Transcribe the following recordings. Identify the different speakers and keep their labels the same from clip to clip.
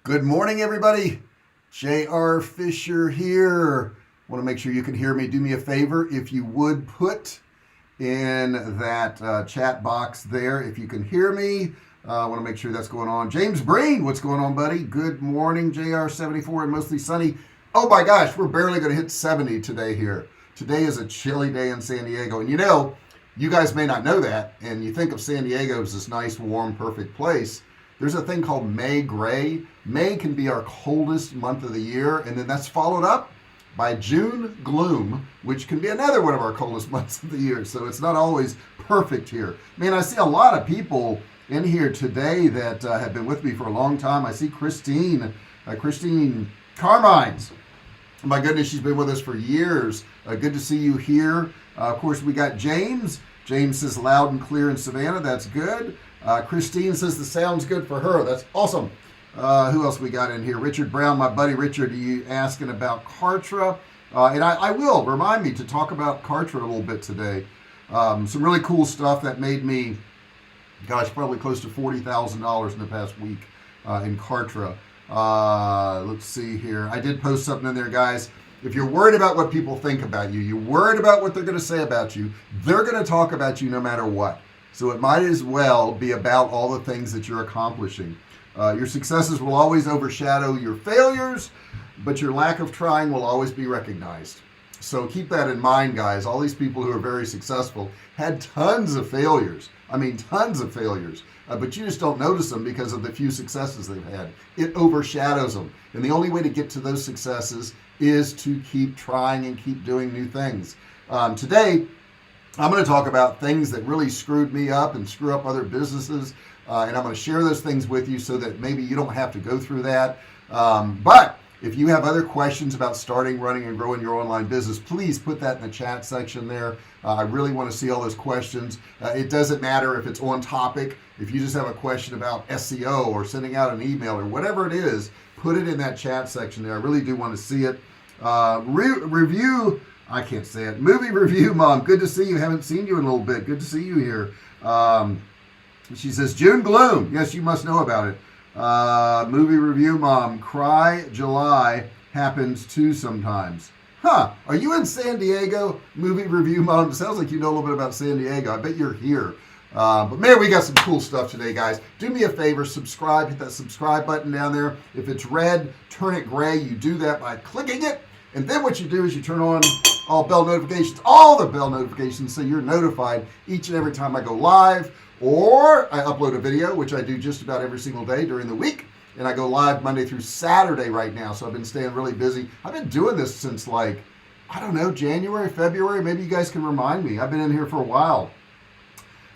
Speaker 1: Good morning, everybody. J.R. Fisher here. Want to make sure you can hear me. Do me a favor, if you would put in that chat box there if you can hear me. I want to make sure that's going on. James Breen, what's going on, buddy? Good morning, JR 74 and mostly sunny. Oh my gosh, we're barely going to hit 70 today here. Today is a chilly day in San Diego. And you know, you guys may not know that, and you think of San Diego as this nice, warm, perfect place. There's a thing called May gray. May can be our coldest month of the year, and then that's followed up by June gloom, which can be another one of our coldest months of the year. So it's not always perfect here. Man, I see a lot of people in here today that have been with me for a long time. I see Christine Carmines. My goodness, she's been with us for years. Good to see you here. Of course, we got James. James says loud and clear in Savannah. That's good. Christine says the sound's good for her. That's awesome. Who else we got in here? Richard Brown, my buddy Richard, you asking about Kartra. And I will remind me to talk about Kartra a little bit today. Some really cool stuff that made me, gosh, probably close to $40,000 in the past week in Kartra. Let's see here. I did post something in there, guys. If you're worried about what people think about you, you're worried about what they're going to say about you, they're going to talk about you no matter what. So it might as well be about all the things that you're accomplishing. Your successes will always overshadow your failures, but your lack of trying will always be recognized. So keep that in mind, guys. All these people who are very successful had tons of failures. I mean, tons of failures. But you just don't notice them because of the few successes they've had. It overshadows them. And the only way to get to those successes is to keep trying and keep doing new things. Today, I'm going to talk about things that really screwed me up and screw up other businesses. And I'm going to share those things with you so that maybe you don't have to go through that. But if you have other questions about starting, running, and growing your online business, please put that in the chat section there. I really want to see all those questions. It doesn't matter if it's on topic. If you just have a question about SEO or sending out an email or whatever it is, put it in that chat section there. I really do want to see it. Review, I can't say it. Movie review, Mom. Good to see you. Haven't seen you in a little bit. Good to see you here. She says, June gloom. Yes, you must know about it. Movie review, Mom. Cry July happens too sometimes. Huh. Are you in San Diego? Movie review, Mom. It sounds like you know a little bit about San Diego. I bet you're here. But man, we got some cool stuff today, guys. Do me a favor, subscribe. Hit that subscribe button down there. If it's red, turn it gray. You do that by clicking it. And then what you do is you turn on all the bell notifications, so you're notified each and every time I go live or I upload a video, which I do just about every single day during the week. And I go live Monday through Saturday right now. So I've been staying really busy. I've been doing this since I don't know, January, February. Maybe you guys can remind me. I've been in here for a while.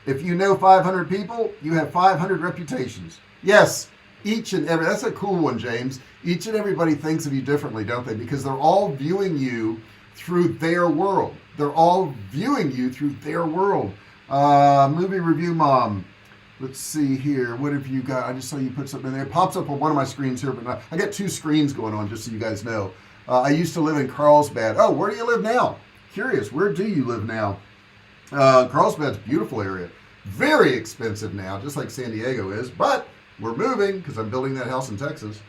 Speaker 1: If you know 500 people, you have 500 reputations. Yes, each and every, that's a cool one, James. Each and everybody thinks of you differently, don't they? Because they're all viewing you through their world. They're all viewing you through their world. Movie review, Mom. Let's see here. What have you got? I just saw you put something in there. It pops up on one of my screens here, but not, I got two screens going on, just so you guys know. I used to live in Carlsbad. Oh, where do you live now? Curious, where do you live now? Carlsbad's a beautiful area. Very expensive now, just like San Diego is, but we're moving because I'm building that house in Texas.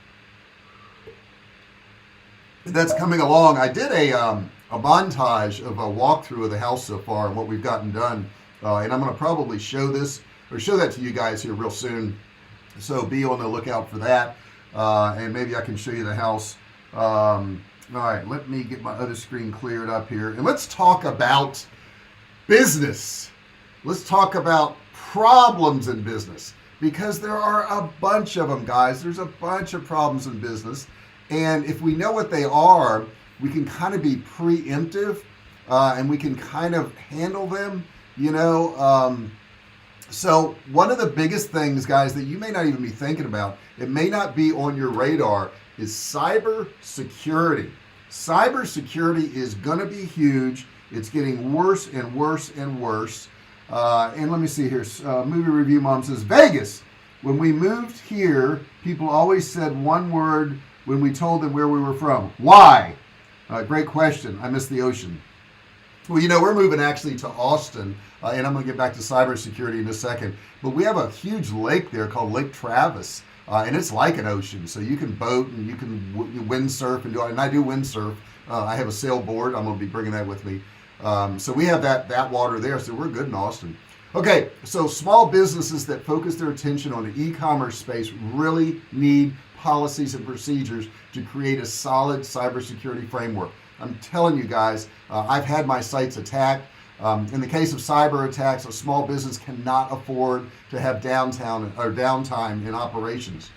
Speaker 1: That's coming along. I did a montage of a walkthrough of the house so far and what we've gotten done. And I'm going to probably show that to you guys here real soon. So be on the lookout for that. And maybe I can show you the house. All right, let me get my other screen cleared up here. And let's talk about business. Let's talk about problems in business. Because there are a bunch of them, guys. There's a bunch of problems in business. And if we know what they are, we can kind of be preemptive and we can kind of handle them, you know. So one of the biggest things, guys, that you may not even be thinking about, it may not be on your radar, is cyber security. Cyber security is going to be huge. It's getting worse and worse and worse. And let me see here. Movie review, Mom says, Vegas. When we moved here, people always said one word when we told them where we were from. Why? Great question. I miss the ocean. Well, you know, we're moving actually to Austin, and I'm going to get back to cybersecurity in a second. But we have a huge lake there called Lake Travis. and it's like an ocean. So you can boat and you can windsurf and and I do windsurf. I have a sailboard. I'm going to be bringing that with me. So we have that water there. So we're good in Austin. Okay, so small businesses that focus their attention on the e-commerce space really need policies and procedures to create a solid cybersecurity framework. I'm telling you guys, I've had my sites attacked. In the case of cyber attacks, a small business cannot afford to have downtime in operations.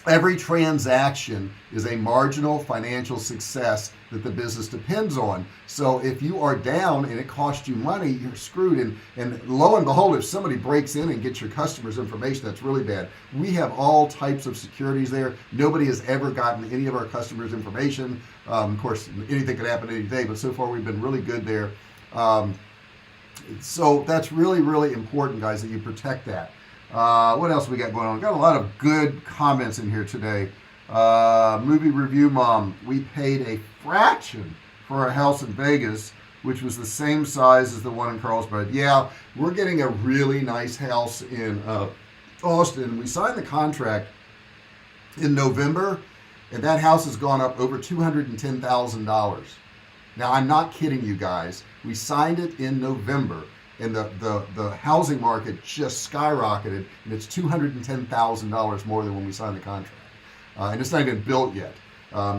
Speaker 1: Every transaction is a marginal financial success that the business depends on. So if you are down and it costs you money, you're screwed. And lo and behold, if somebody breaks in and gets your customers' information, that's really bad. We have all types of securities there. Nobody has ever gotten any of our customers' information. Of course, anything could happen any day, but so far we've been really good there. So that's really, really important, guys, that you protect that. What else we got going on? Got a lot of good comments in here today. Movie review mom, we paid a fraction for a house in Vegas, which was the same size as the one in Carlsbad. Yeah, we're getting a really nice house in Austin. We signed the contract in November, and that house has gone up over $210,000. Now, I'm not kidding you guys. We signed it in November, and the housing market just skyrocketed, and it's $210,000 more than when we signed the contract. And it's not even built yet.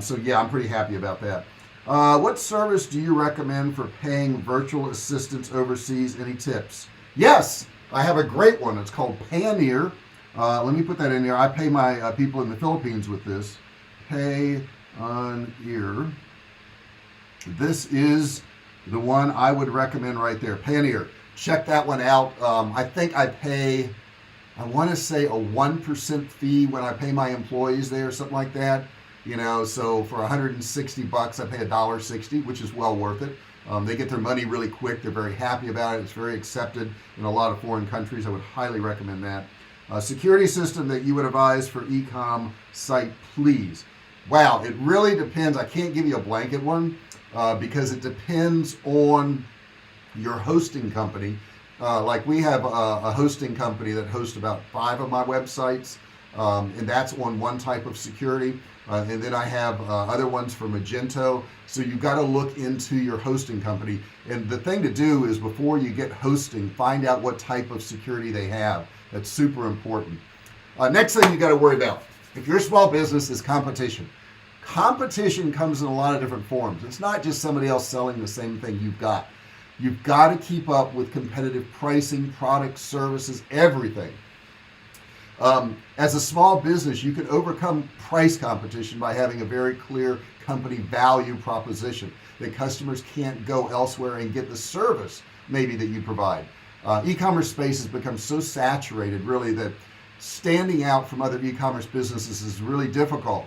Speaker 1: So yeah, I'm pretty happy about that. What service do you recommend for paying virtual assistants overseas? Any tips? Yes, I have a great one. It's called Payoneer. Let me put that in there. I pay my people in the Philippines with this. Payoneer. This is the one I would recommend right there. Payoneer. Check that one out. I think I pay, I want to say a 1% fee when I pay my employees there, something like that. So for $160, I pay $1.60, which is well worth it. They get their money really quick. They're very happy about it. It's very accepted in a lot of foreign countries. I would highly recommend that. Security system that you would advise for e-com site, please. Wow, it really depends. I can't give you a blanket one because it depends on your hosting company. Like we have a hosting company that hosts about 5 of my websites, and that's on one type of security. And then I have other ones for Magento. So you've got to look into your hosting company. And the thing to do is before you get hosting, find out what type of security they have. That's super important. Next thing you got to worry about, if you're a small business, is competition. Competition comes in a lot of different forms. It's not just somebody else selling the same thing you've got. You've got to keep up with competitive pricing, products, services, everything. As a small business, you can overcome price competition by having a very clear company value proposition that customers can't go elsewhere and get the service maybe that you provide. E-commerce space has become so saturated really that standing out from other e-commerce businesses is really difficult,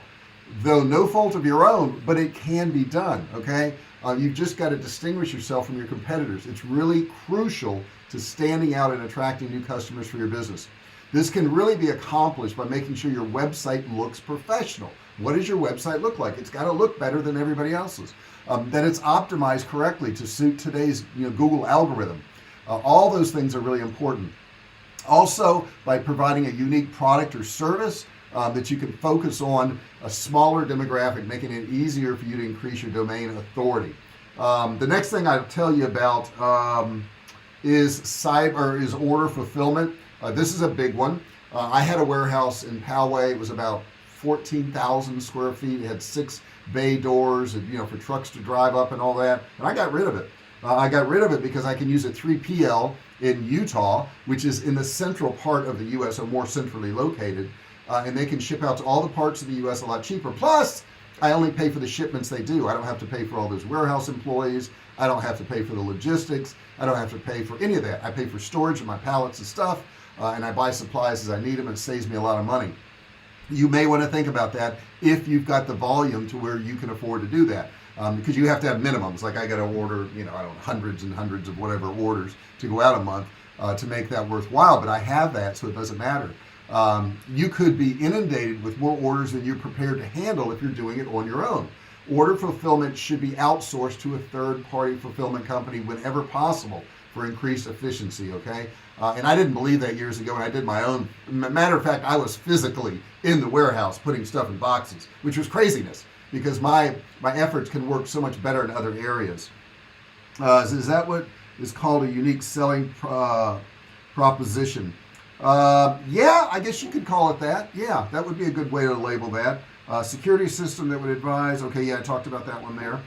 Speaker 1: though no fault of your own, but it can be done. Okay, you've just got to distinguish yourself from your competitors. It's really crucial to standing out and attracting new customers for your business. This can really be accomplished by making sure your website looks professional. What does your website look like? It's got to look better than everybody else's. That it's optimized correctly to suit today's Google algorithm. All those things are really important. Also, by providing a unique product or service that you can focus on a smaller demographic, making it easier for you to increase your domain authority. The next thing I'll tell you about is order fulfillment. This is a big one. I had a warehouse in Poway. It was about 14,000 square feet. It had 6 bay doors, and, for trucks to drive up and all that. And I got rid of it. I got rid of it because I can use a 3PL in Utah, which is in the central part of the U.S., or more centrally located. And they can ship out to all the parts of the U.S. a lot cheaper. Plus, I only pay for the shipments they do. I don't have to pay for all those warehouse employees. I don't have to pay for the logistics. I don't have to pay for any of that. I pay for storage of my pallets and stuff. And I buy supplies as I need them. It saves me a lot of money. You may want to think about that if you've got the volume to where you can afford to do that, because you have to have minimums. Like I got to order, hundreds and hundreds of whatever orders to go out a month to make that worthwhile. But I have that, so it doesn't matter. You could be inundated with more orders than you're prepared to handle if you're doing it on your own. Order fulfillment should be outsourced to a third-party fulfillment company whenever possible. for increased efficiency, okay? And I didn't believe that years ago when I did my own. Matter of fact, I was physically in the warehouse putting stuff in boxes, which was craziness because my efforts can work so much better in other areas. Is that what is called a unique selling proposition? Yeah, I guess you could call it that. Yeah, that would be a good way to label that. Security system that would advise. Okay, yeah, I talked about that one there.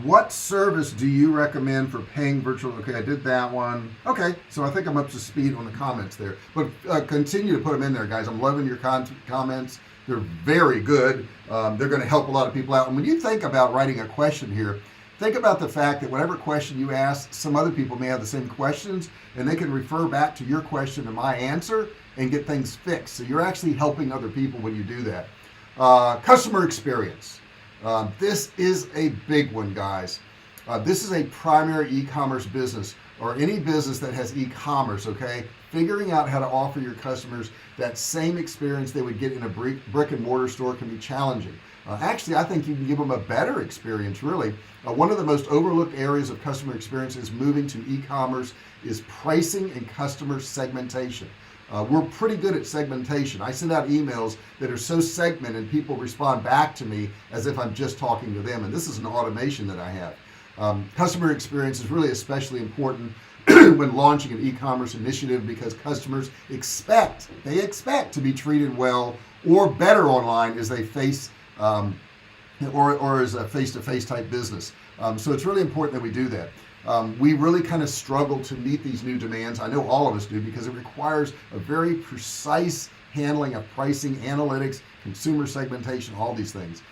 Speaker 1: What service do you recommend for paying virtual? Okay, I did that one. Okay, so I think I'm up to speed on the comments there. But continue to put them in there, guys. I'm loving your comments. They're very good. They're going to help a lot of people out. And when you think about writing a question here, think about the fact that whatever question you ask, some other people may have the same questions, and they can refer back to your question and my answer and get things fixed. So you're actually helping other people when you do that. Customer experience. This is a big one, guys. This is a primary e-commerce business or any business that has e-commerce, okay? Figuring out how to offer your customers that same experience they would get in a brick and mortar store can be challenging. Actually, I think you can give them a better experience, really. One of the most overlooked areas of customer experience is moving to e-commerce is pricing and customer segmentation. We're pretty good at segmentation. I send out emails that are so segmented and people respond back to me as if I'm just talking to them, and this is an automation that I have. Customer experience is really especially important when launching an e-commerce initiative because customers expect to be treated well or better online as they face or as a face-to-face type business. So it's really important that we do that. We really kind of struggle to meet these new demands. I know all of us do because it requires a very precise handling of pricing, analytics, consumer segmentation, all these things.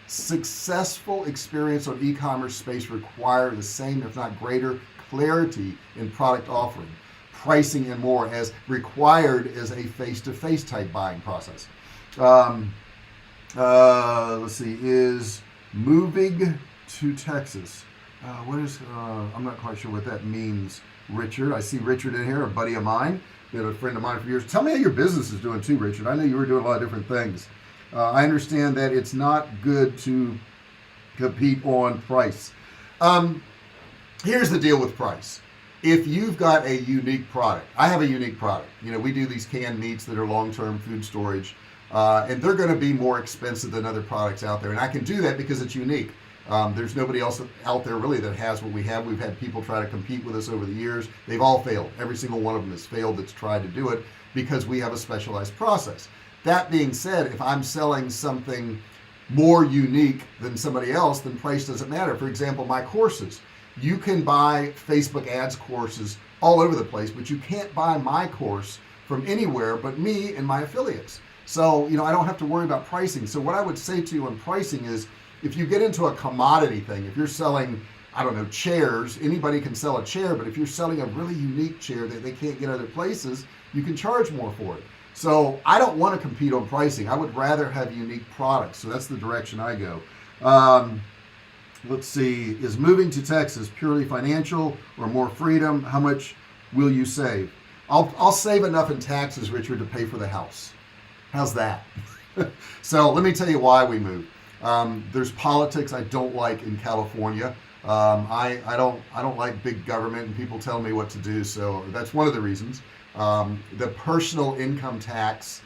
Speaker 1: Successful experience on e-commerce space require the same, if not greater, clarity in product offering, pricing, and more as required as a face-to-face type buying process. Let's see, is moving to Texas. I'm not quite sure what that means, Richard. I see Richard in here, a buddy of mine, been a friend of mine for years. Tell me how your business is doing too, Richard. I know you were doing a lot of different things. I understand that it's not good to compete on price. Here's the deal with price. If you've got a unique product, I have a unique product. You know, we do these canned meats that are long-term food storage, and they're going to be more expensive than other products out there. And I can do that because it's unique. There's nobody else out there really that has what we have. We've had people try to compete with us over the years. They've all failed. Every single one of them has failed that's tried to do it because we have a specialized process. That being said, if I'm selling something more unique than somebody else, then price doesn't matter. For example, my courses. You can buy Facebook ads courses all over the place, but you can't buy my course from anywhere but me and my affiliates. So, you know, I don't have to worry about pricing. So what I would say to you on pricing is, if you get into a commodity thing, if you're selling, I don't know, chairs, anybody can sell a chair, but if you're selling a really unique chair that they can't get other places, you can charge more for it. So I don't want to compete on pricing. I would rather have unique products. So that's the direction I go. Let's see, is moving to Texas purely financial or more freedom? How much will you save? I'll save enough in taxes, Richard, to pay for the house. How's that? So let me tell you why we moved. There's politics I don't like in California. I don't like big government and people telling me what to do. So that's one of the reasons. The personal income tax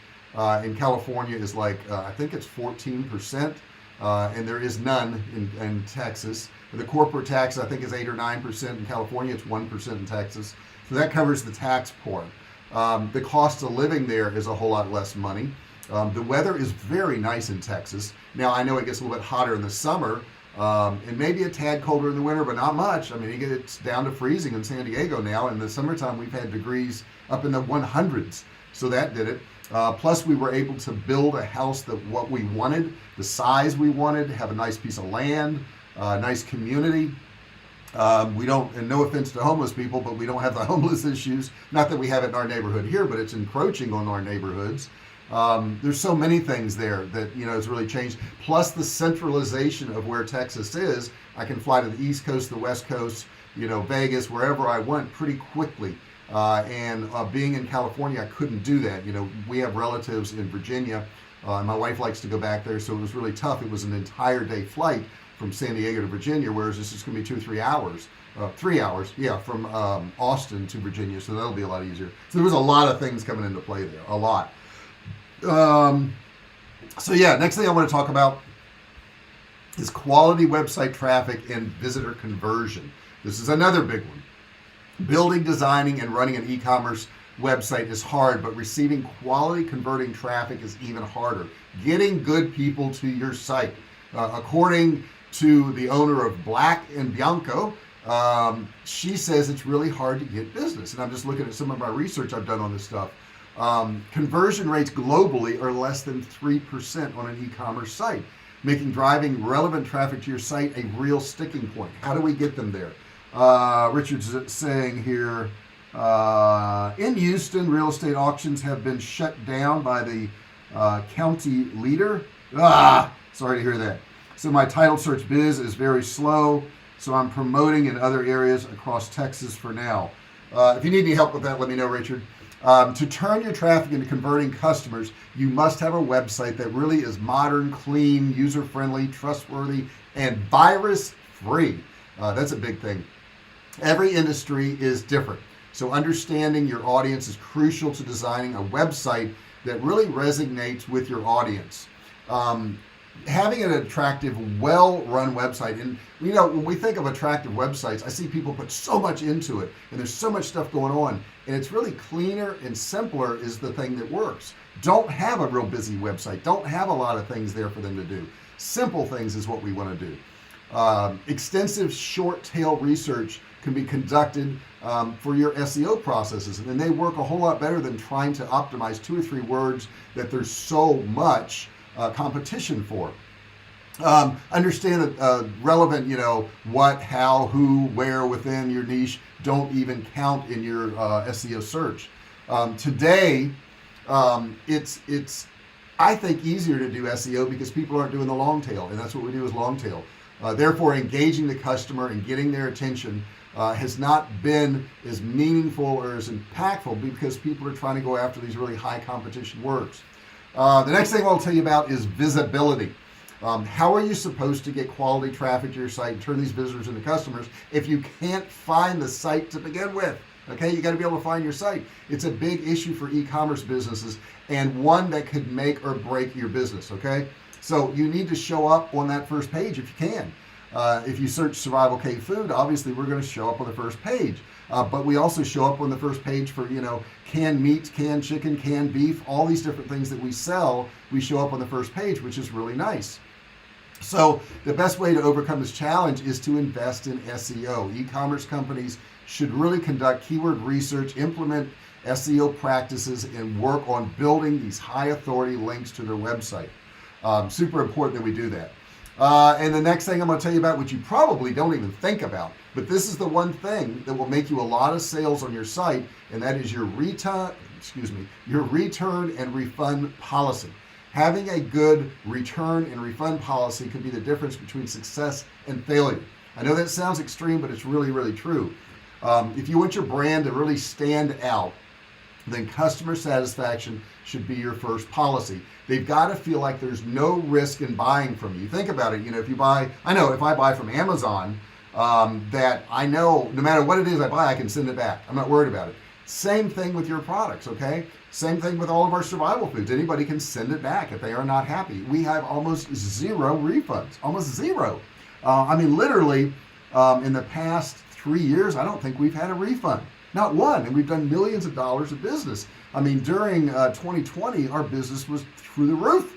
Speaker 1: in California is like I think it's 14%, and there is none in Texas. The corporate tax I think is 8 or 9% in California. It's 1% in Texas. So that covers the tax part. The cost of living there is a whole lot less money. The weather is very nice in Texas. Now, I know it gets a little bit hotter in the summer, and maybe a tad colder in the winter, but not much. I mean, it's down to freezing in San Diego now. In the summertime, we've had degrees up in the 100s, so that did it. Plus, we were able to build a house that what we wanted, the size we wanted, have a nice piece of land, a nice community. We don't, and no offense to homeless people, but we don't have the homeless issues. Not that we have it in our neighborhood here, but it's encroaching on our neighborhoods. There's so many things there that, you know, has really changed. Plus the centralization of where Texas is. I can fly to the East Coast, the West Coast, you know, Vegas, wherever I want pretty quickly. And being in California, I couldn't do that. You know, we have relatives in Virginia. My wife likes to go back there, so it was really tough. It was an entire day flight. from San Diego to Virginia, whereas this is going to be 2 or 3 hours. 3 hours, yeah, from Austin to Virginia, so that'll be a lot easier. So there was a lot of things coming into play there, a lot. So yeah, next thing I want to talk about is quality website traffic and visitor conversion. This is another big one. Building, designing, and running an e-commerce website is hard, but receiving quality converting traffic is even harder. Getting good people to your site. According to the owner of Black and Bianco, she says it's really hard to get business. And I'm just looking at some of my research I've done on this stuff. Conversion rates globally are less than 3% on an e-commerce site, making driving relevant traffic to your site a real sticking point. How do we get them there? Richard's saying here, in Houston, real estate auctions have been shut down by the county leader. Sorry to hear that. So my title search biz is very slow, so I'm promoting in other areas across Texas for now. If you need any help with that, let me know, Richard. To turn your traffic into converting customers, you must have a website that really is modern, clean, user-friendly, trustworthy, and virus-free. That's a big thing. Every industry is different, so understanding your audience is crucial to designing a website that really resonates with your audience. Having an attractive, well-run website, and you know, when we think of attractive websites, I see people put so much into it, and there's so much stuff going on, and it's really cleaner and simpler is the thing that works. Don't have a real busy website. Don't have a lot of things there for them to do. Simple things is what we want to do. Extensive short tail research can be conducted for your SEO processes, and they work a whole lot better than trying to optimize 2 or 3 words that there's so much competition for. Understand that relevant, you know, what, how, who, where within your niche don't even count in your SEO search. Today, it's I think easier to do SEO because people aren't doing the long tail, and that's what we do is long tail. Therefore, engaging the customer and getting their attention has not been as meaningful or as impactful because people are trying to go after these really high competition words. The next thing I'll tell you about is visibility. How are you supposed to get quality traffic to your site and turn these visitors into customers if you can't find the site to begin with? Okay, you got to be able to find your site. It's a big issue for e-commerce businesses and one that could make or break your business. Okay, so you need to show up on that first page if you can. If you search Survivalcave food, obviously we're going to show up on the first page. But we also show up on the first page for, you know, canned meats, canned chicken, canned beef, all these different things that we sell. We show up on the first page, which is really nice. So the best way to overcome this challenge is to invest in SEO. E-commerce companies should really conduct keyword research, implement SEO practices, and work on building these high authority links to their website. Super important that we do that. And the next thing I'm going to tell you about, which you probably don't even think about, but this is the one thing that will make you a lot of sales on your site, and that is your return and refund policy. Having a good return and refund policy could be the difference between success and failure. I know that sounds extreme, but it's really, really true. If you want your brand to really stand out, then customer satisfaction should be your first policy. They've got to feel like there's no risk in buying from you. Think about it. You know, if you buy, I know if I buy from Amazon, that I know no matter what it is I buy, I can send it back. I'm not worried about it. Same thing with your products, okay? Same thing with all of our survival foods. Anybody can send it back if they are not happy. We have almost zero refunds, almost zero. I mean, literally, in the past 3 years, I don't think we've had a refund. Not one, and we've done millions of dollars of business. I mean, during 2020, our business was through the roof.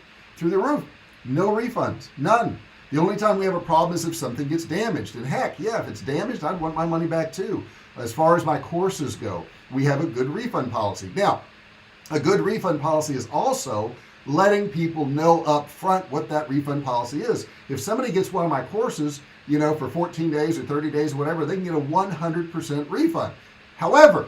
Speaker 1: No refunds, none. The only time we have a problem is if something gets damaged. And heck, yeah, if it's damaged, I'd want my money back too. As far as my courses go, we have a good refund policy. Now, a good refund policy is also letting people know up front what that refund policy is. If somebody gets one of my courses, you know, for 14 days or 30 days or whatever, they can get a 100% refund. However,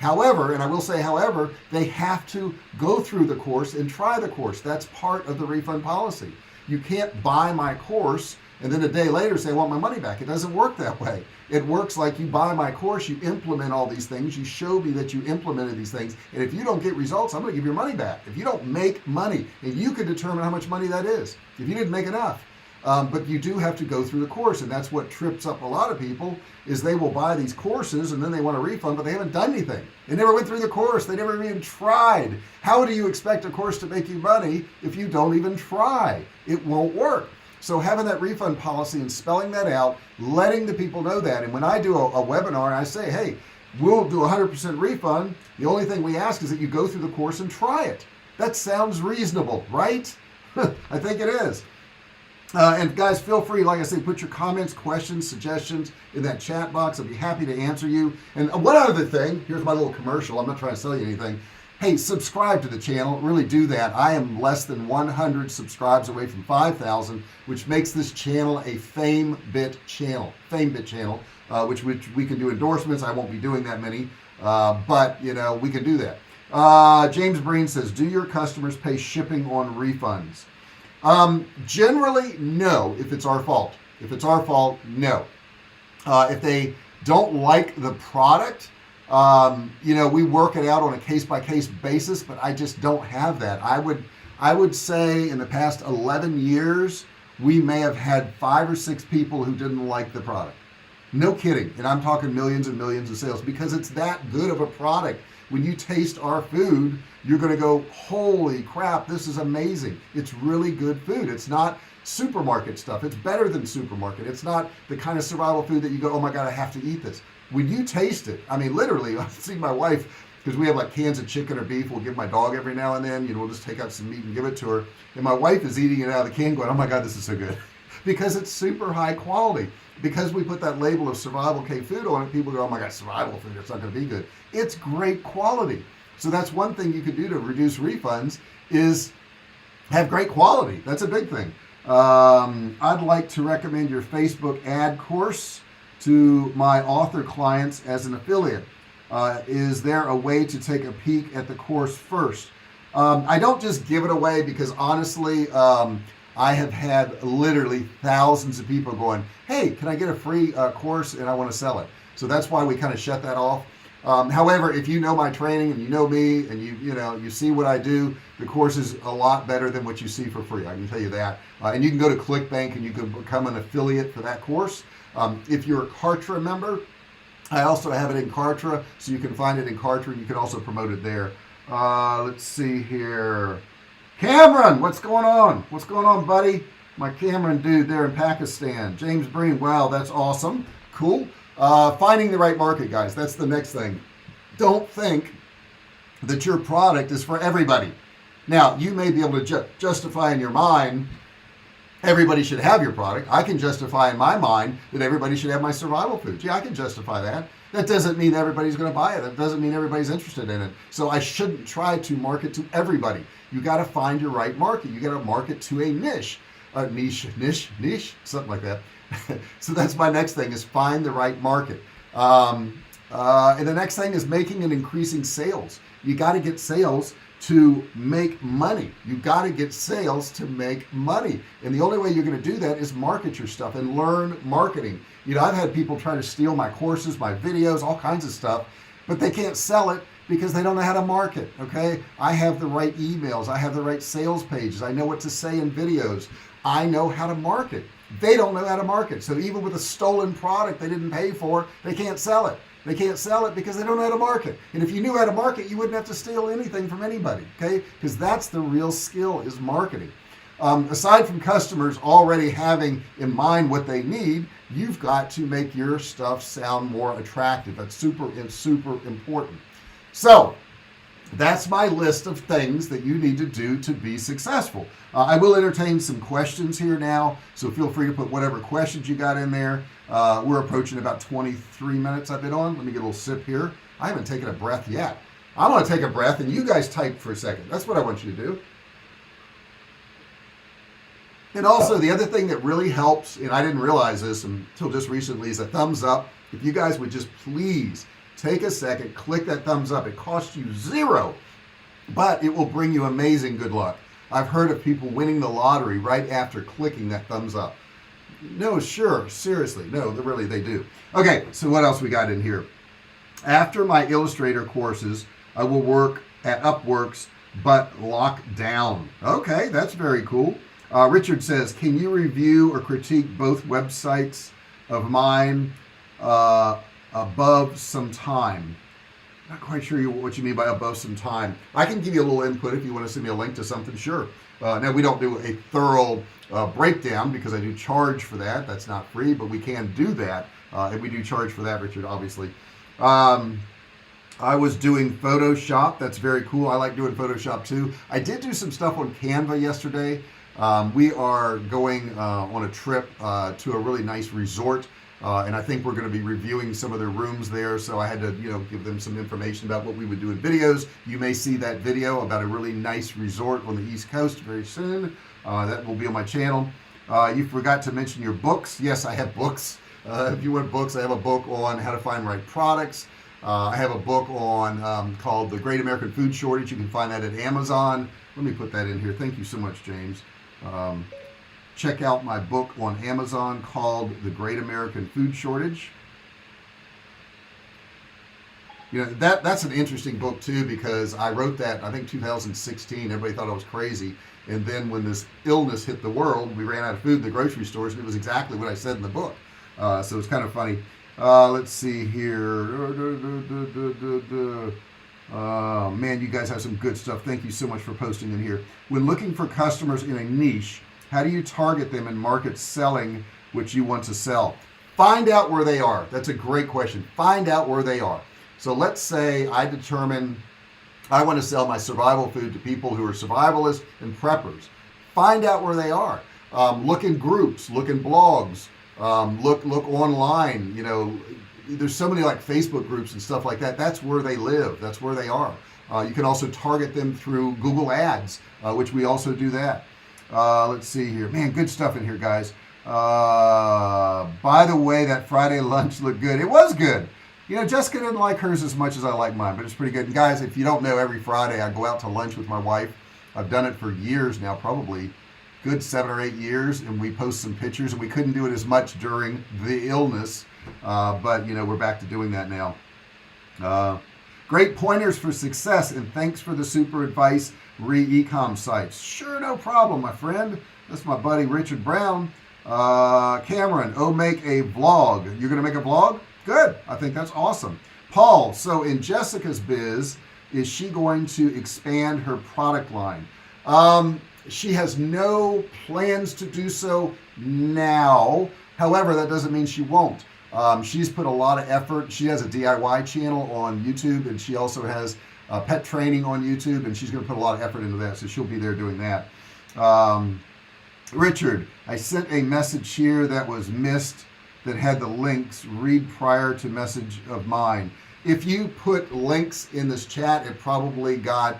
Speaker 1: and I will say however, they have to go through the course and try the course. That's part of the refund policy. You can't buy my course and then a day later say I want my money back. It doesn't work that way. It works like you buy my course, you implement all these things, you show me that you implemented these things, and if you don't get results, I'm going to give your money back. If you don't make money, and you can determine how much money that is. If you didn't make enough, But you do have to go through the course, and that's what trips up a lot of people, is they will buy these courses and then they want a refund, but they haven't done anything. They never went through the course. They never even tried. How do you expect a course to make you money if you don't even try? It won't work. So having that refund policy and spelling that out, letting the people know that. And when I do a webinar and I say, hey, we'll do 100% refund, the only thing we ask is that you go through the course and try it. That sounds reasonable, right? I think it is. And guys, feel free, like I say, put your comments, questions, suggestions in that chat box. I'll be happy to answer you. And one other thing, here's my little commercial. I'm not trying to sell you anything. Hey, subscribe to the channel. Really do that. I am less than 100 subscribes away from 5,000, which makes this channel a FameBit channel. Which we can do endorsements. I won't be doing that many, but you know, we can do that. James Breen says, do your customers pay shipping on refunds? Generally, no, if it's our fault. If it's our fault, no. If they don't like the product, you know, we work it out on a case-by-case basis, but I just don't have that. I would say in the past 11 years, we may have had 5 or 6 people who didn't like the product. No kidding. And I'm talking millions and millions of sales, because it's that good of a product. When you taste our food, you're going to go, holy crap, this is amazing. It's really good food. It's not supermarket stuff. It's better than supermarket. It's not the kind of survival food that you go, oh my God, I have to eat this. When you taste it, I mean, literally, I see my wife, because we have like cans of chicken or beef, we'll give my dog every now and then, you know, we'll just take out some meat and give it to her. And my wife is eating it out of the can going, oh my God, this is so good. Because it's super high quality. Because we put that label of Survivalcave food on it, people go, oh my God, survival food, it's not going to be good. It's great quality. So that's one thing you could do to reduce refunds, is have great quality. That's a big thing. I'd like to recommend your Facebook ad course to my author clients as an affiliate. Is there a way to take a peek at the course first? I don't just give it away, because honestly, I have had literally thousands of people going, hey, can I get a free course, and I want to sell it. So that's why we kind of shut that off. However, if you know my training and you know me and you see what I do, the course is a lot better than what you see for free. I can tell you that. And you can go to ClickBank and you can become an affiliate for that course. If you're a Kartra member, I also have it in Kartra, so you can find it in Kartra and you can also promote it there. Let's see here. Cameron, what's going on? What's going on, buddy? My Cameron dude there in Pakistan. James Breen, wow, that's awesome. Cool. Finding the right market, guys. That's the next thing. Don't think that your product is for everybody. Now, you may be able to justify in your mind everybody should have your product. I can justify in my mind that everybody should have my survival foods. Yeah, I can justify that. That doesn't mean everybody's going to buy it. That doesn't mean everybody's interested in it. So I shouldn't try to market to everybody. You got to find your right market. You got to market to a niche, something like that. So that's my next thing, is find the right market. And the next thing is making and increasing sales. You got to get sales to make money. You got to get sales to make money. And the only way you're going to do that is market your stuff and learn marketing. You know, I've had people try to steal my courses, my videos, all kinds of stuff, but they can't sell it because they don't know how to market. Okay. I have the right emails. I have the right sales pages. I know what to say in videos. I know how to market. They don't know how to market. So even with a stolen product they didn't pay for, they can't sell it. They can't sell it because they don't know how to market. And if you knew how to market, you wouldn't have to steal anything from anybody, okay? Because that's the real skill, is marketing. Aside from customers already having in mind what they need, you've got to make your stuff sound more attractive. That's super important. So that's my list of things that you need to do to be successful. I will entertain some questions here now, so feel free to put whatever questions you got in there. We're approaching about 23 minutes I've been on. Let me get a little sip here. I haven't taken a breath yet. I want to take a breath and you guys type for a second. That's what I want you to do. And also the other thing that really helps, and I didn't realize this until just recently, is a thumbs up. If you guys would just please take a second, click that thumbs up. It costs you $0, but it will bring you amazing good luck. I've heard of people winning the lottery right after clicking that thumbs up. No, sure, seriously, no, really they do. Okay, so what else we got in here? After my Illustrator courses, I will work at Upworks, but locked down. Okay, that's very cool. Richard says, can you review or critique both websites of mine above some time? Not quite sure what you mean by above some time. I can give you a little input if you want to send me a link to something, sure. Now, we don't do a thorough breakdown because I do charge for that. That's not free, but we can do that. And we do charge for that, Richard, obviously. I was doing Photoshop. That's very cool. I like doing Photoshop too. I did do some stuff on Canva yesterday. We are going on a trip to a really nice resort. And I think we're going to be reviewing some of their rooms there. So I had to, give them some information about what we would do in videos. You may see that video about a really nice resort on the East Coast very soon. That will be on my channel. You forgot to mention your books. Yes, I have books. If you want books, I have a book on how to find right products. I have a book on called The Great American Food Shortage. You can find that at Amazon. Let me put that in here. Thank you so much, James. Check out my book on Amazon called The Great American Food Shortage. That's an interesting book too, because I wrote that, I think 2016. Everybody thought I was crazy. And then when this illness hit the world, we ran out of food in the grocery stores, and it was exactly what I said in the book. So it's kind of funny. Let's see here. Man, you guys have some good stuff. Thank you so much for posting in here. When looking for customers in a niche, how do you target them and market selling what you want to sell? Find out where they are. That's a great question. Find out where they are. So let's say I determine I want to sell my survival food to people who are survivalists and preppers. Find out where they are. Look in groups, look in blogs, look online. There's so many like Facebook groups and stuff like that. That's where they live. That's where they are. You can also target them through Google Ads, which we also do that. Let's see here. Man, good stuff in here, guys. By the way, that Friday lunch looked good. It was good. Jessica didn't like hers as much as I like mine, but it's pretty good. And guys, if you don't know, every Friday I go out to lunch with my wife. I've done it for years now, probably good 7 or 8 years, and we post some pictures, and we couldn't do it as much during the illness, but we're back to doing that now. Great pointers for success, and thanks for the super advice re-ecom sites. Sure, no problem, my friend. That's my buddy Richard Brown. Cameron, make a vlog. You're gonna make a vlog? Good. I think that's awesome. Paul, so in Jessica's biz, is she going to expand her product line? She has no plans to do so now. However, that doesn't mean she won't. She's put a lot of effort. She has a DIY channel on YouTube, and she also has pet training on YouTube, and she's going to put a lot of effort into that, so she'll be there doing that. Richard, I sent a message here that was missed that had the links. Read prior to message of mine. If you put links in this chat, it probably got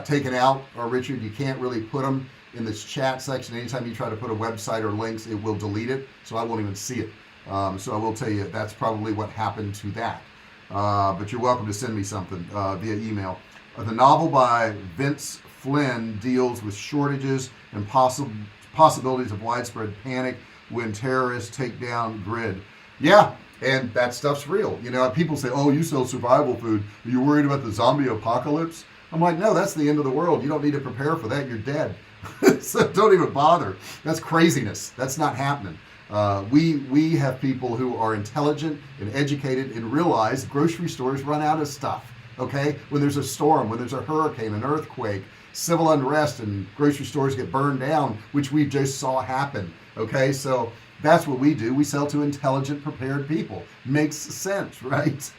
Speaker 1: taken out, or Richard, you can't really put them in this chat section. Anytime you try to put a website or links, it will delete it, so I won't even see it. So I will tell you that's probably what happened to that. But you're welcome to send me something via email. The novel by Vince Flynn deals with shortages and possibilities of widespread panic when terrorists take down grid. Yeah, and that stuff's real. People say, oh, you sell survival food. Are you worried about the zombie apocalypse? I'm like, no, that's the end of the world. You don't need to prepare for that. You're dead. So don't even bother. That's craziness. That's not happening. We have people who are intelligent and educated and realize grocery stores run out of stuff. Okay, when there's a storm, when there's a hurricane, an earthquake, civil unrest, and grocery stores get burned down, which we just saw happen. Okay, so that's what we do. We sell to intelligent, prepared people. Makes sense, right?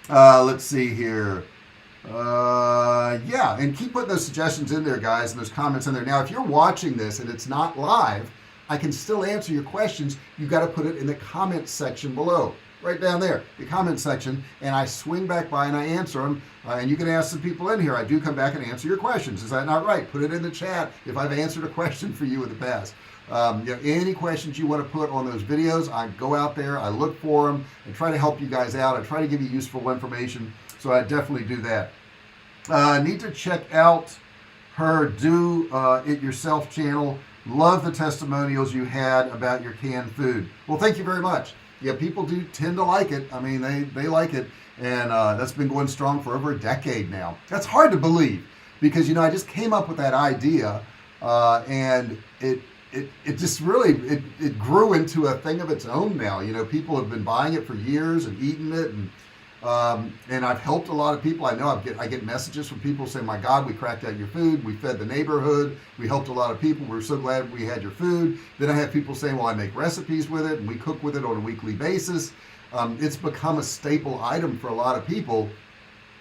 Speaker 1: Let's see here. Yeah, and keep putting those suggestions in there, guys, and those comments in there. Now, if you're watching this and it's not live, I can still answer your questions. You've got to put it in the comment section below, right down there, the comment section, and I swing back by and I answer them. And you can ask some people in here. I do come back and answer your questions. Is that not right? Put it in the chat if I've answered a question for you in the past. Any questions you want to put on those videos, I go out there, I look for them, and try to help you guys out. I try to give you useful information, so I definitely do that. Need to check out her Do It Yourself channel. Love the testimonials you had about your canned food. Well, thank you very much. Yeah, people do tend to like it. I mean, they like it, and that's been going strong for over a decade now. That's hard to believe because I just came up with that idea And it just really it grew into a thing of its own now. People have been buying it for years and eating it, and I've helped a lot of people. I know I get messages from people saying, my God, we cracked out your food, we fed the neighborhood, we helped a lot of people, we're so glad we had your food. Then I have people saying, well, I make recipes with it and we cook with it on a weekly basis. It's become a staple item for a lot of people.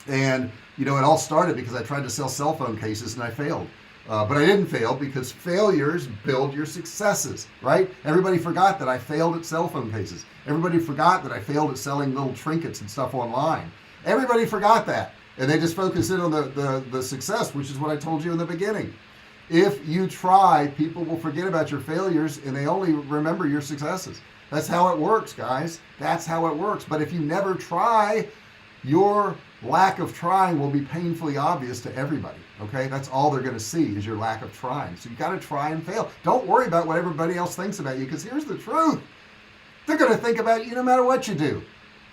Speaker 1: And it all started because I tried to sell cell phone cases and I failed. But I didn't fail, because failures build your successes, right? Everybody forgot that I failed at cell phone cases. Everybody forgot that I failed at selling little trinkets and stuff online. Everybody forgot that. And they just focus in on the success, which is what I told you in the beginning. If you try, people will forget about your failures and they only remember your successes. That's how it works, guys. That's how it works. But if you never try, your lack of trying will be painfully obvious to everybody. Okay, that's all they're going to see is your lack of trying. So you got to try and fail. Don't worry about what everybody else thinks about you, because here's the truth: they're going to think about you no matter what you do.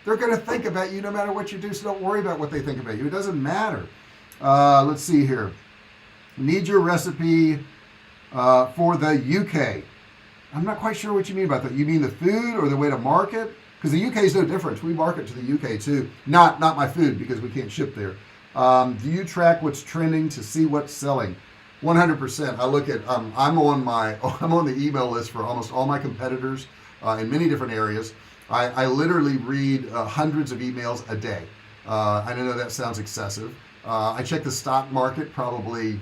Speaker 1: They're going to think about you no matter what you do. So don't worry about what they think about you. It doesn't matter. Let's see here. Need your recipe for the UK. I'm not quite sure what you mean about that. You mean the food or the way to market? Because the UK is no different. We market to the UK too. Not my food, because we can't ship there. Do you track what's trending to see what's selling? 100%. I look at. I'm on the email list for almost all my competitors in many different areas. I literally read hundreds of emails a day. I know that sounds excessive. I check the stock market probably,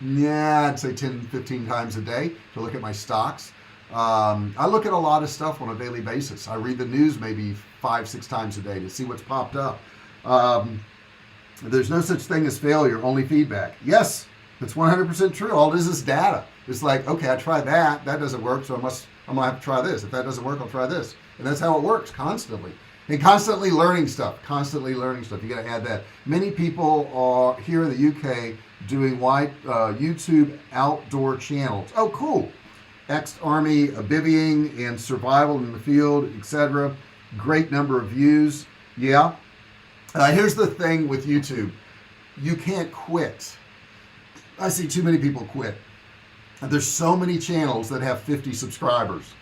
Speaker 1: I'd say 10, 15 times a day to look at my stocks. I look at a lot of stuff on a daily basis. I read the news maybe 5-6 times a day to see what's popped up. There's no such thing as failure, only feedback. Yes, that's 100% true. All it is data. It's like, okay, I tried that doesn't work, so I'm gonna have to try this. If that doesn't work, I'll try this. And that's how it works, constantly. And constantly learning stuff. You got to add that. Many people are here in the UK doing YouTube outdoor channels. Oh, cool. Ex-Army, bivvying, and survival in the field, etc. Great number of views. Yeah. Here's the thing with YouTube. You can't quit. I see too many people quit. There's so many channels that have 50 subscribers,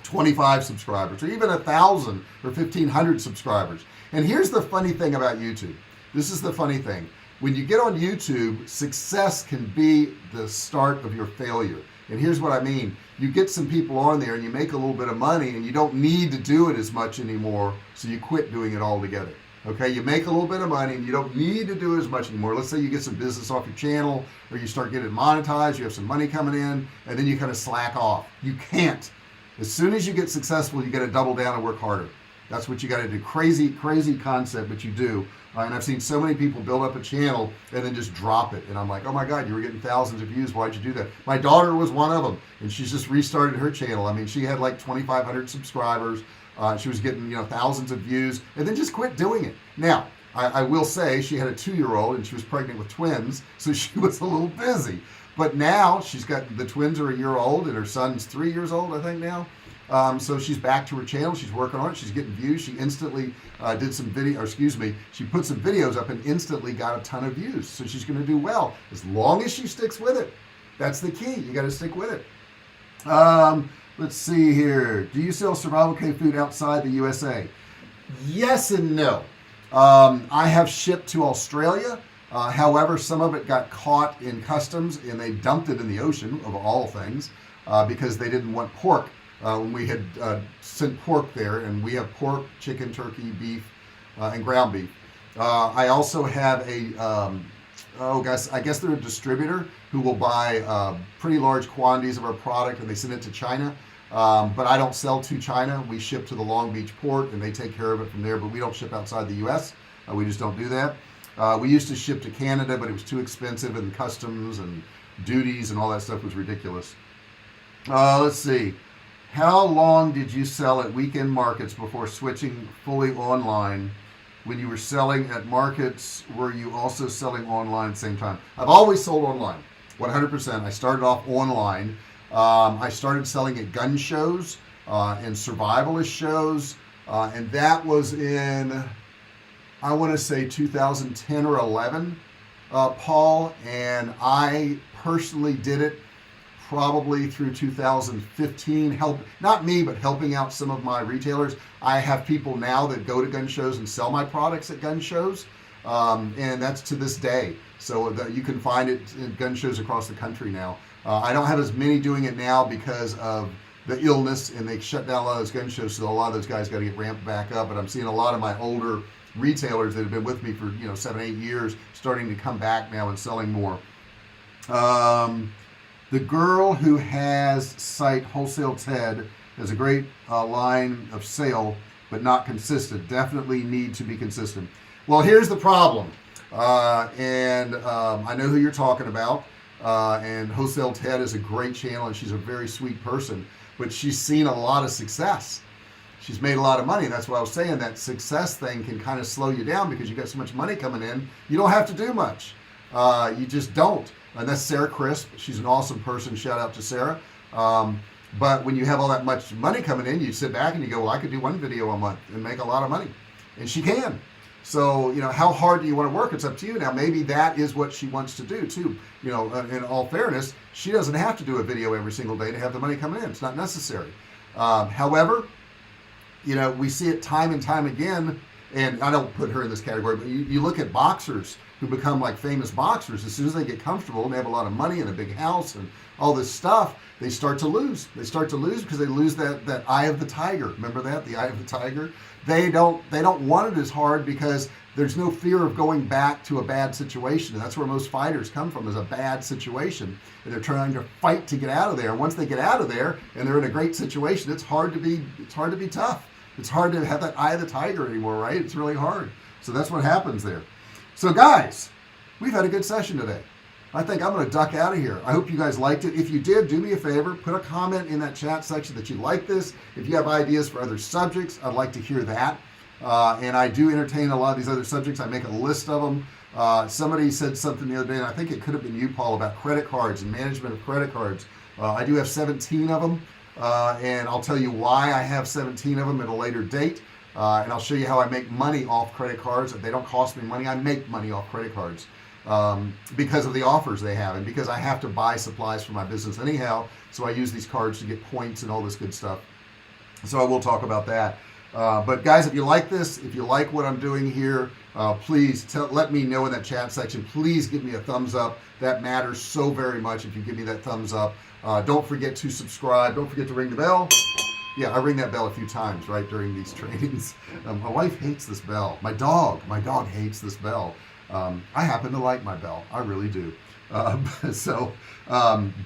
Speaker 1: 25 subscribers, or even 1,000 or 1,500 subscribers. And here's the funny thing about YouTube. This is the funny thing. When you get on YouTube, success can be the start of your failure. And here's what I mean. You get some people on there and you make a little bit of money and you don't need to do it as much anymore, so you quit doing it altogether. Okay, you make a little bit of money and you don't need to do as much anymore. Let's say you get some business off your channel, or you start getting monetized, you have some money coming in, and then you kind of slack off. You can't. As soon as you get successful, you got to double down and work harder. That's what you got to do. Crazy concept, but you do. And I've seen so many people build up a channel and then just drop it. And I'm like, oh my God, you were getting thousands of views. Why'd you do that? My daughter was one of them, and she's just restarted her channel. I mean, she had like 2,500 subscribers. She was getting thousands of views, and then just quit doing it. Now, I will say she had a 2-year-old and she was pregnant with twins, so she was a little busy. But now she's got, the twins are 1 year old and her son's 3 years old, I think now. So she's back to her channel. She's working on it. She's getting views. She instantly she put some videos up and instantly got a ton of views. So she's going to do well as long as she sticks with it. That's the key. You got to stick with it. Let's see here. Do you sell Survivalcave food outside the USA? Yes and no. I have shipped to Australia. However, some of it got caught in customs and they dumped it in the ocean, of all things, because they didn't want pork. When we had sent pork there, and we have pork, chicken, turkey, beef, and ground beef. I also have I guess they're a distributor who will buy pretty large quantities of our product, and they send it to China. But I don't sell to China. We ship to the Long Beach port and they take care of it from there, but we don't ship outside the US. We just don't do that. We used to ship to Canada, but it was too expensive, and customs and duties and all that stuff was ridiculous. Let's see. How long did you sell at weekend markets before switching fully online? When you were selling at markets, were you also selling online at the same time? I've always sold online, 100%. I started off online. I started selling at gun shows and survivalist shows, and that was in, I want to say 2010 or 11, Paul, and I personally did it probably through 2015, not me, but helping out some of my retailers. I have people now that go to gun shows and sell my products at gun shows, and that's to this day. So that you can find it in gun shows across the country now. I don't have as many doing it now because of the illness, and they shut down a lot of those gun shows, so a lot of those guys got to get ramped back up. But I'm seeing a lot of my older retailers that have been with me for 7-8 years starting to come back now and selling more. The girl who has site Wholesale Ted has a great line of sale, but not consistent. Definitely need to be consistent. Well, here's the problem, and I know who you're talking about, and Wholesale Ted is a great channel, and she's a very sweet person, but she's seen a lot of success. She's made a lot of money, and that's what I was saying. That success thing can kind of slow you down because you got so much money coming in. You don't have to do much. You just don't. And that's Sarah Crisp. She's an awesome person. Shout out to Sarah. But when you have all that much money coming in, you sit back and you go, well, I could do one video a month and make a lot of money. And she can. So, how hard do you want to work? It's up to you. Now, maybe that is what she wants to do too. In all fairness, she doesn't have to do a video every single day to have the money coming in. It's not necessary. However, we see it time and time again, and I don't put her in this category, but you look at boxers who become like famous boxers. As soon as they get comfortable and they have a lot of money and a big house and all this stuff, they start to lose. They start to lose because they lose that eye of the tiger. Remember that? The eye of the tiger? They don't want it as hard because there's no fear of going back to a bad situation. And that's where most fighters come from, is a bad situation. And they're trying to fight to get out of there. And once they get out of there and they're in a great situation, it's hard to be tough. It's hard to have that eye of the tiger anymore, right? It's really hard. So that's what happens there. So guys, we've had a good session today. I think I'm going to duck out of here. I hope you guys liked it. If you did, do me a favor, put a comment in that chat section that you like this. If you have ideas for other subjects, I'd like to hear that. And I do entertain a lot of these other subjects. I make a list of them. Somebody said something the other day, and I think it could have been you, Paul, about credit cards and management of credit cards. I do have 17 of them, and I'll tell you why I have 17 of them at a later date. And I'll show you how I make money off credit cards. They don't cost me money. I make money off credit cards because of the offers they have, and because I have to buy supplies for my business anyhow. So I use these cards to get points and all this good stuff. So I will talk about that. But guys, if you like this, if you like what I'm doing here, please let me know in that chat section. Please give me a thumbs up. That matters so very much if you give me that thumbs up. Don't forget to subscribe. Don't forget to ring the bell. Yeah, I ring that bell a few times, right, during these trainings. My wife hates this bell. My dog hates this bell. I happen to like my bell. I really do. So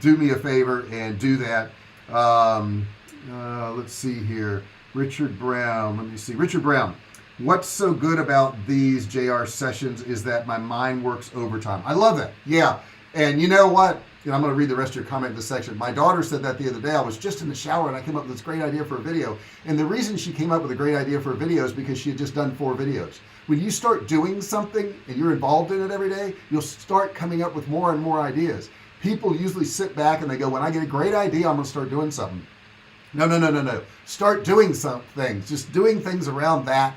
Speaker 1: do me a favor and do that. Let's see here. Richard Brown. Let me see. Richard Brown. What's so good about these JR sessions is that my mind works overtime. I love that. Yeah. And you know what? I'm going to read the rest of your comment in this section. My daughter said that the other day. I was just in the shower and I came up with this great idea for a video. And the reason she came up with a great idea for a video is because she had just done 4 videos. When you start doing something and you're involved in it every day, you'll start coming up with more and more ideas. People usually sit back and they go, when I get a great idea, I'm going to start doing something. No. Start doing some things. Just doing things around that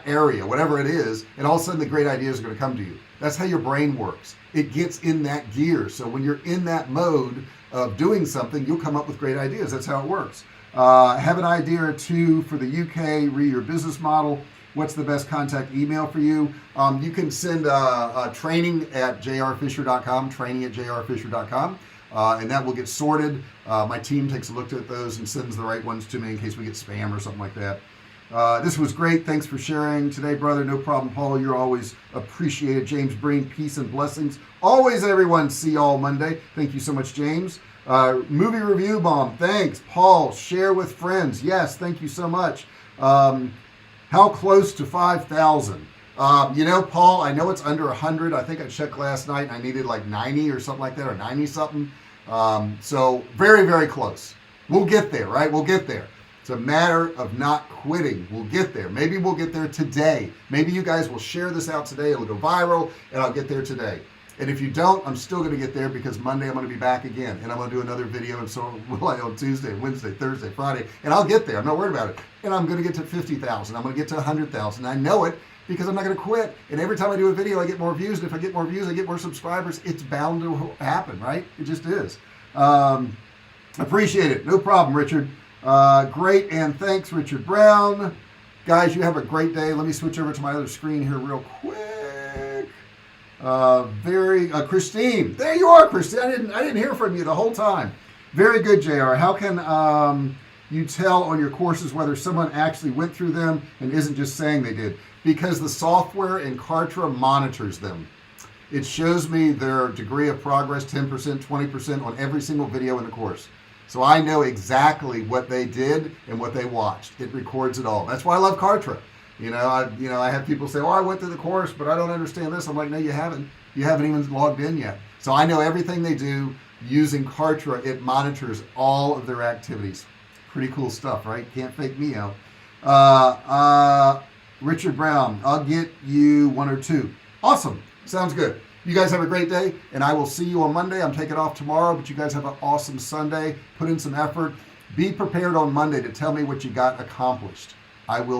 Speaker 1: area, whatever it is, and all of a sudden the great ideas are going to come to you. That's how your brain works. It gets in that gear. So when you're in that mode of doing something, you'll come up with great ideas. That's how it works. Have an idea or two for the UK, re your business model. What's the best contact email for you? You can send training at jrfisher.com, training at jrfisher.com. And that will get sorted. My team takes a look at those and sends the right ones to me in case we get spam or something like that. This was great. Thanks for sharing today, brother. No problem, Paul. You're always appreciated. James Breen, peace and blessings. Always, everyone. See y'all Monday. Thank you so much, James. Movie review bomb. Thanks, Paul. Share with friends. Yes, thank you so much. How close to 5,000? Paul, I know it's under 100. I think I checked last night and I needed like 90 or something like that, or 90 something. So very, very close. We'll get there, right? We'll get there. It's a matter of not quitting. We'll get there. Maybe we'll get there today. Maybe you guys will share this out today. It'll go viral and I'll get there today. And if you don't, I'm still going to get there because Monday I'm going to be back again and I'm going to do another video, and so will I on Tuesday, Wednesday, Thursday, Friday, and I'll get there. I'm not worried about it. And I'm going to get to 50,000. I'm going to get to 100,000. I know it because I'm not going to quit. And every time I do a video, I get more views. And if I get more views, I get more subscribers. It's bound to happen, right? It just is. Appreciate it. No problem, Richard. Great, and thanks, Richard Brown. Guys, you have a great day. Let me switch over to my other screen here real quick. Christine. There you are, Christine. I didn't hear from you the whole time. Very good, JR. How can you tell on your courses whether someone actually went through them and isn't just saying they did? Because the software in Kartra monitors them. It shows me their degree of progress, 10%, 20% on every single video in the course. So I know exactly what they did and what they watched. It records it all. That's why I love Kartra. I have people say, "Oh, I went through the course, but I don't understand this." I'm like, "No, you haven't. You haven't even logged in yet." So I know everything they do using Kartra. It monitors all of their activities. Pretty cool stuff, right? Can't fake me out. Richard Brown, I'll get you 1 or 2. Awesome. Sounds good. You guys have a great day, and I will see you on Monday. I'm taking off tomorrow, but you guys have an awesome Sunday. Put in some effort. Be prepared on Monday to tell me what you got accomplished. I will